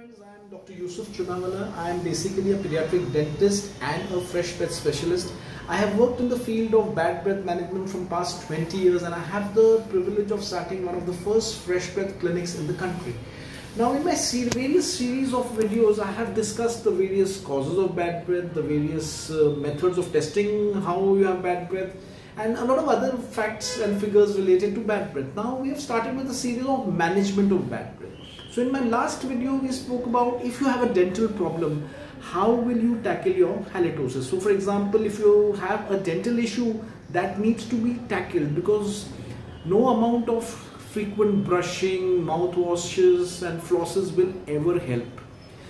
friends, I am Dr. Yusuf Chunawala. I am basically a pediatric dentist and a fresh breath specialist. I have worked in the field of bad breath management from past 20 years and I have the privilege of starting one of the first fresh breath clinics in the country. Now in my various series of videos, I have discussed the various causes of bad breath, the various methods of testing how you have bad breath, and a lot of other facts and figures related to bad breath. Now we have started with a series of management of bad breath. So in my last video we spoke about if you have a dental problem, how will you tackle your halitosis. So for example, if you have a dental issue that needs to be tackled, because no amount of frequent brushing, mouthwashes and flosses will ever help.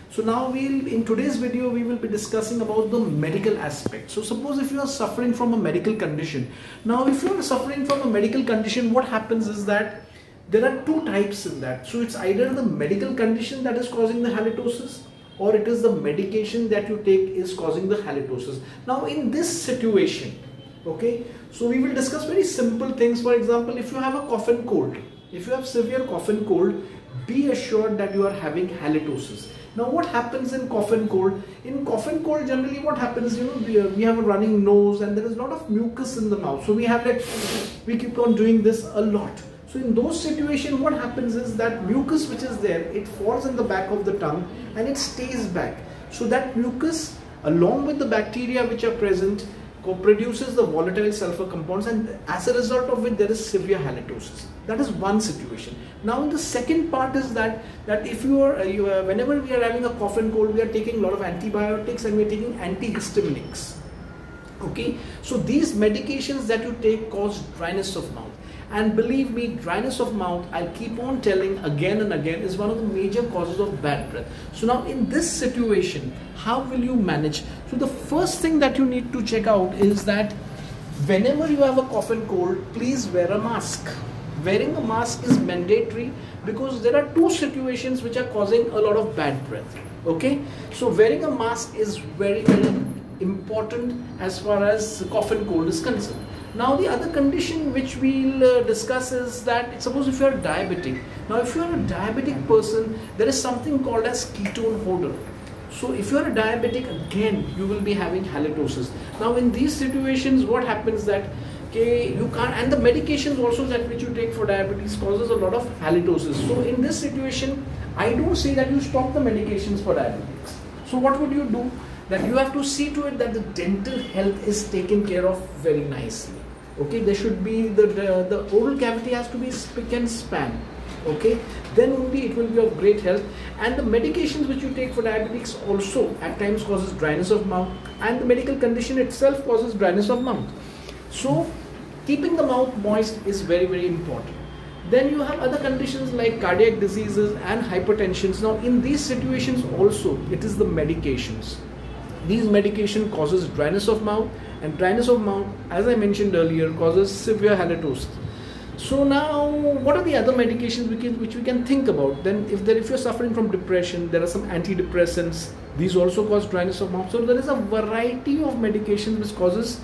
So now in today's video we will be discussing about the medical aspect. So suppose if you are suffering from a medical condition. Now if you are suffering from a medical condition, what happens is that there are two types in that. So it's either the medical condition that is causing the halitosis, or it is the medication that you take is causing the halitosis. Now in this situation, okay, so we will discuss very simple things. For example, if you have a cough and cold, if you have severe cough and cold, be assured that you are having halitosis. Now what happens in cough and cold? In cough and cold generally what happens, we have a running nose and there is a lot of mucus in the mouth. So we keep on doing this a lot. So in those situations what happens is that mucus which is there, it falls in the back of the tongue and it stays back. So that mucus along with the bacteria which are present produces the volatile sulfur compounds, and as a result of it there is severe halitosis. That is one situation. Now the second part is that if whenever we are having a cough and cold, we are taking a lot of antibiotics and we are taking antihistaminics. Okay, so these medications that you take cause dryness of mouth. And believe me, dryness of mouth, I'll keep on telling again and again, is one of the major causes of bad breath. So now in this situation, how will you manage? So the first thing that you need to check out is that whenever you have a cough and cold, please wear a mask. Wearing a mask is mandatory because there are two situations which are causing a lot of bad breath. Okay, so wearing a mask is very, very important as far as cough and cold is concerned. Now the other condition which we'll discuss is that suppose if you are diabetic. Now if you are a diabetic person, there is something called as ketone odor. So if you are a diabetic, again you will be having halitosis. Now in these situations what happens that you can't, and the medications also that which you take for diabetes causes a lot of halitosis. So in this situation I don't say that you stop the medications for diabetes. So what would you do? That you have to see to it that the dental health is taken care of very nicely. Okay, there should be the oral cavity has to be spick and span. Okay, then only it will be of great help. And the medications which you take for diabetics also at times causes dryness of mouth, and the medical condition itself causes dryness of mouth. So keeping the mouth moist is very, very important. Then you have other conditions like cardiac diseases and hypertension. Now in these situations also it is the medications. These medication causes dryness of mouth, and dryness of mouth, as I mentioned earlier, causes severe halitosis. So now what are the other medications which we can think about? Then if you're suffering from depression, there are some antidepressants. These also cause dryness of mouth. So there is a variety of medications which causes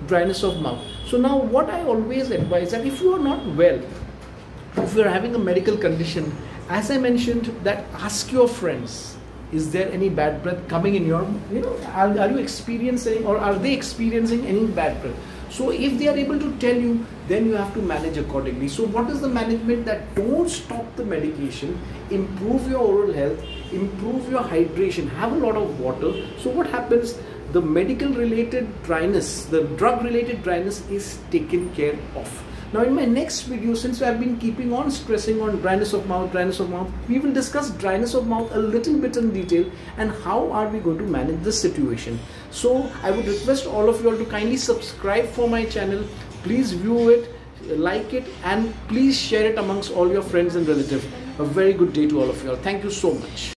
dryness of mouth. So now what I always advise that if you are not well, if you are having a medical condition, as I mentioned, that ask your friends, is there any bad breath coming in your, are you experiencing or are they experiencing any bad breath? So if they are able to tell you, then you have to manage accordingly. So what is the management? That don't stop the medication, improve your oral health, improve your hydration, have a lot of water. So what happens? The medical related dryness, the drug related dryness is taken care of. Now in my next video, since I have been keeping on stressing on dryness of mouth, we will discuss dryness of mouth a little bit in detail and how are we going to manage this situation. So I would request all of you all to kindly subscribe for my channel. Please view it, like it, and please share it amongst all your friends and relatives. A very good day to all of you all. Thank you so much.